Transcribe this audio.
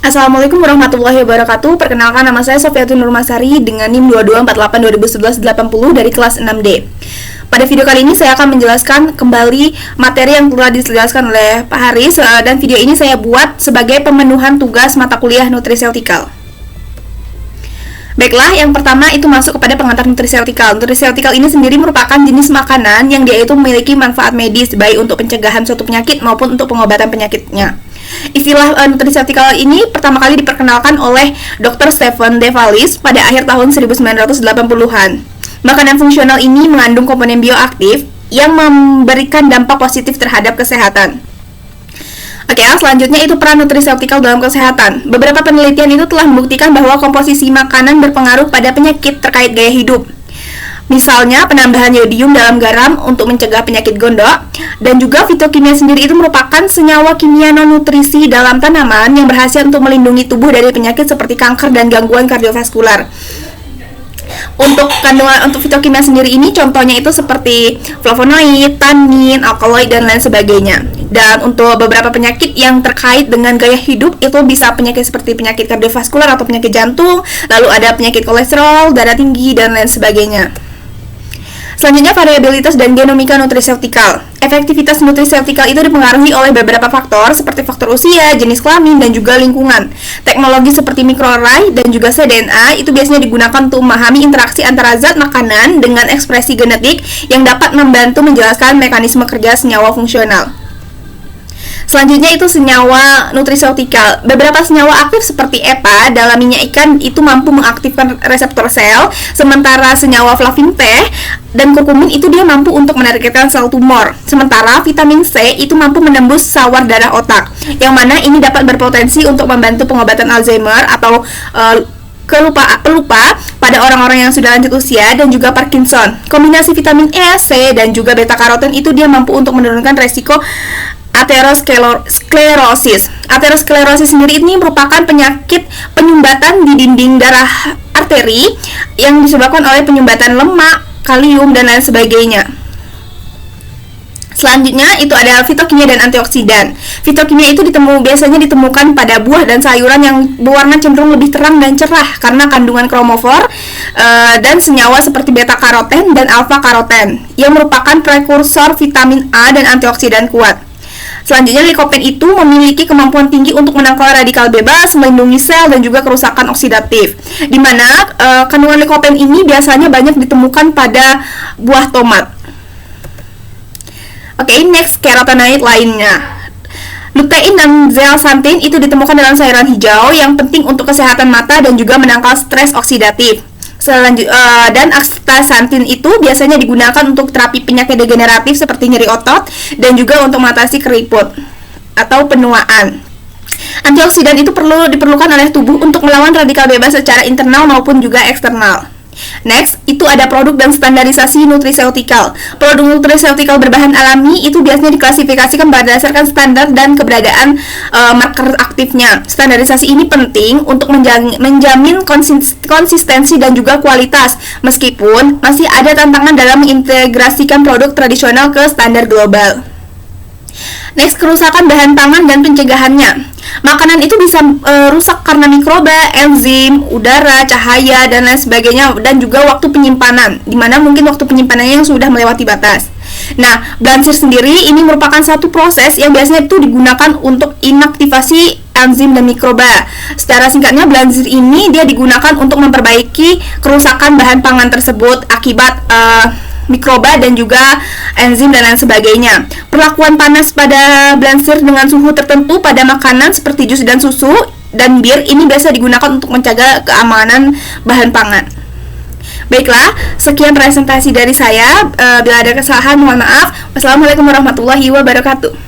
Assalamualaikum warahmatullahi wabarakatuh. Perkenalkan, nama saya Sofiatun Nurmasari dengan NIM 2248-2011-80 dari kelas 6D. Pada video kali ini saya akan menjelaskan kembali materi yang telah dijelaskan oleh Pak Haris, dan video ini saya buat sebagai pemenuhan tugas mata kuliah nutriseutikal. Baiklah, yang pertama itu masuk kepada pengantar nutriseutikal. Nutriseutikal ini sendiri merupakan jenis makanan yang dia itu memiliki manfaat medis, baik untuk pencegahan suatu penyakit maupun untuk pengobatan penyakitnya. Istilah nutriseutikal ini pertama kali diperkenalkan oleh Dr. Stephen De Vallis pada akhir tahun 1980-an. Makanan fungsional ini mengandung komponen bioaktif yang memberikan dampak positif terhadap kesehatan. Oke, selanjutnya itu peran nutriseutikal dalam kesehatan. Beberapa penelitian itu telah membuktikan bahwa komposisi makanan berpengaruh pada penyakit terkait gaya hidup. Misalnya, penambahan yodium dalam garam untuk mencegah penyakit gondok, dan juga fitokimia sendiri itu merupakan senyawa kimia non-nutrisi dalam tanaman yang berhasil untuk melindungi tubuh dari penyakit seperti kanker dan gangguan kardiovaskular. Untuk fitokimia sendiri ini contohnya itu seperti flavonoid, tannin, alkaloid, dan lain sebagainya. Dan untuk beberapa penyakit yang terkait dengan gaya hidup itu bisa penyakit seperti penyakit kardiovaskular atau penyakit jantung, lalu ada penyakit kolesterol, darah tinggi, dan lain sebagainya. Selanjutnya, variabilitas dan genomika nutriseutikal. Efektivitas nutriseutikal itu dipengaruhi oleh beberapa faktor seperti faktor usia, jenis kelamin, dan juga lingkungan. Teknologi seperti mikroarray dan juga cDNA itu biasanya digunakan untuk memahami interaksi antara zat makanan dengan ekspresi genetik yang dapat membantu menjelaskan mekanisme kerja senyawa fungsional. Selanjutnya itu senyawa nutriseutikal. Beberapa senyawa aktif seperti EPA dalam minyak ikan itu mampu mengaktifkan reseptor sel, sementara senyawa flavin T dan kurkumin itu dia mampu untuk menargetkan sel tumor. Sementara vitamin C itu mampu menembus sawar darah otak, yang mana ini dapat berpotensi untuk membantu pengobatan Alzheimer atau pelupa pada orang-orang yang sudah lanjut usia, dan juga Parkinson. Kombinasi vitamin E, C, dan juga beta karoten itu dia mampu untuk menurunkan resiko aterosklerosis. Aterosklerosis sendiri ini merupakan penyakit penyumbatan di dinding darah arteri yang disebabkan oleh penyumbatan lemak, kalium, dan lain sebagainya. Selanjutnya itu ada fitokimia dan antioksidan. Fitokimia itu biasanya ditemukan pada buah dan sayuran yang berwarna cenderung lebih terang dan cerah karena kandungan kromofor dan senyawa seperti beta karoten dan alfa karoten yang merupakan prekursor vitamin A dan antioksidan kuat. Selanjutnya, likopen itu memiliki kemampuan tinggi untuk menangkal radikal bebas, melindungi sel, dan juga kerusakan oksidatif. Di mana kandungan likopen ini biasanya banyak ditemukan pada buah tomat. Oke, next, carotenoid lainnya. Lutein dan zeaxanthin itu ditemukan dalam sayuran hijau yang penting untuk kesehatan mata dan juga menangkal stres oksidatif. Dan astaxanthin itu biasanya digunakan untuk terapi penyakit degeneratif seperti nyeri otot dan juga untuk mengatasi keriput atau penuaan. Antioksidan itu diperlukan oleh tubuh untuk melawan radikal bebas secara internal maupun juga eksternal. Next, itu ada produk dan standarisasi nutriseutikal. Produk nutriseutikal berbahan alami itu biasanya diklasifikasikan berdasarkan standar dan keberadaan marker aktifnya. Standarisasi ini penting untuk menjamin konsistensi dan juga kualitas, meskipun masih ada tantangan dalam mengintegrasikan produk tradisional ke standar global. Next, kerusakan bahan pangan dan pencegahannya. Makanan itu bisa rusak karena mikroba, enzim, udara, cahaya, dan lain sebagainya, dan juga waktu penyimpanan, dimana mungkin waktu penyimpanannya yang sudah melewati batas. Nah, blansir sendiri ini merupakan satu proses yang biasanya itu digunakan untuk inaktivasi enzim dan mikroba. Secara singkatnya, blansir ini dia digunakan untuk memperbaiki kerusakan bahan pangan tersebut akibat mikroba dan juga enzim dan lain sebagainya. Perlakuan panas pada blansir dengan suhu tertentu pada makanan seperti jus dan susu dan bir ini biasa digunakan untuk menjaga keamanan bahan pangan. Baiklah, sekian presentasi dari saya. Bila ada kesalahan, mohon maaf. Wassalamualaikum warahmatullahi wabarakatuh.